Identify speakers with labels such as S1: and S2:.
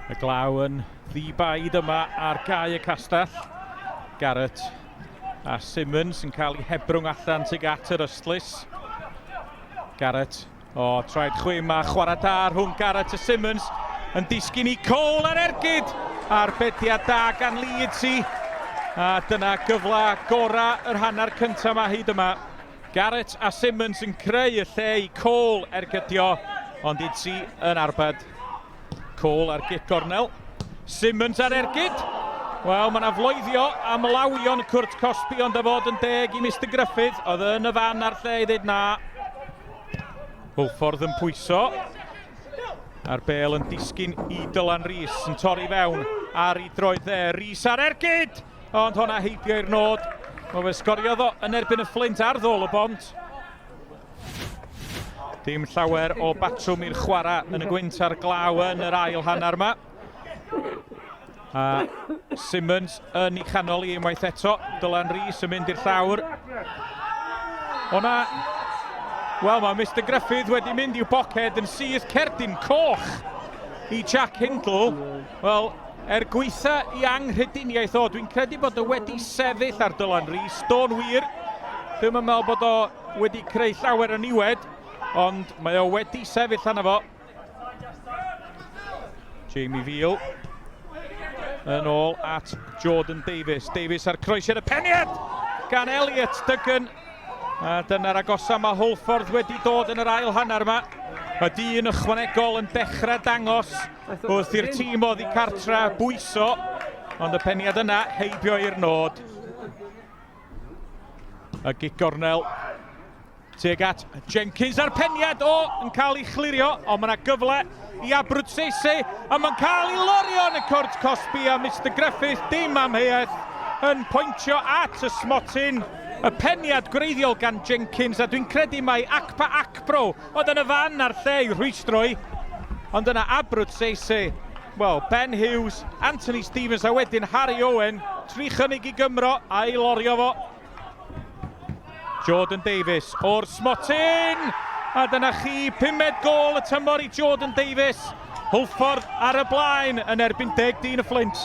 S1: Y glaw yn ddibaid yma ar gau y castell. Garrett a Simmons yn cael ei hebrwng allan tuag at yr ystlys. Garrett, traed chwym a chwarae da rhwng Garrett a Simmons. Yn disgyn i Cole ar ergyd. Arbediad da gan Leeds i. A dyna gyfla gora yr hanner cyntaf yma hyd yma. Garrett a Simmons yn creu y lle i Cole ergydio, ond Leeds i yn arbed. Cole ar git gornel. Simmons ar ergyd. Wel, mae yna floeddio am lawion Cwrt Cosby, ond y fod yn deg i Mr Griffith. Oedd yn y fan ar lle i ddweud na. Hwlffordd yn pwyso. A'r bel yn disgyn i Dylan Rhys yn torri fewn ar ei droed dde. Rhys ar ergyd! Ond hwnna heibio i'r nod. Mae fe sgoriodd o yn erbyn y Fflint ar ddôl y bont. Dim llawer o batrwm i'r chwarae yn y gwynt a'r glaw yn yr ail hanner yma. A Simmons yn ei chanol i unwaith eto. Dylan Rhys yn mynd i'r llawr. Hwnna... Wel, mae Mr Griffith wedi mynd i'w boced yn syth cerdyn coch i Jack Hindle. Wel, gweitha i anghrediniaeth o, dwi'n credu bod o wedi sefyll ar Dylan Rhys. Do'n wir. Dwi'n meddwl bod o wedi creu llawer o niwed, ond mae o wedi sefyll arno fo. Jamie Veal yn ôl at Jordan Davies. Davies ar croesiad y peniad gan Elliot Duggan. A dyna'r agosa mae Hwlffordd wedi dod yn yr ail hanner yma. Mae dyn ychwanegol yn dechrau dangos wrth i'r tîm oddi cartra bwyso, ond y peniad yna heibio i'r nod. Y gig gornel tuag at Jenkins a'r peniad yn cael ei chlirio, ond mae yna gyfle i Abrwtseise, a mae'n cael ei lorio yn y Cwrt Cosby, a Mr Griffith dim amheuaeth yn pwyntio at y smotyn. Y peniad gwreiddiol gan Jenkins, a dwi'n credu mai Acpa Acbro oedd yn y fan ar lle i rhwystroi. Ond yna Abrwtseise, wel, Ben Hughes, Anthony Stevens a wedyn Harry Owen, tri chynnig i Gymro a i lorio fo. Jordan Davies o'r smotyn, a dyna chi 5 gôl y tymor i Jordan Davies. Hwlffordd ar y blaen yn erbyn 10 dyn y Fflint.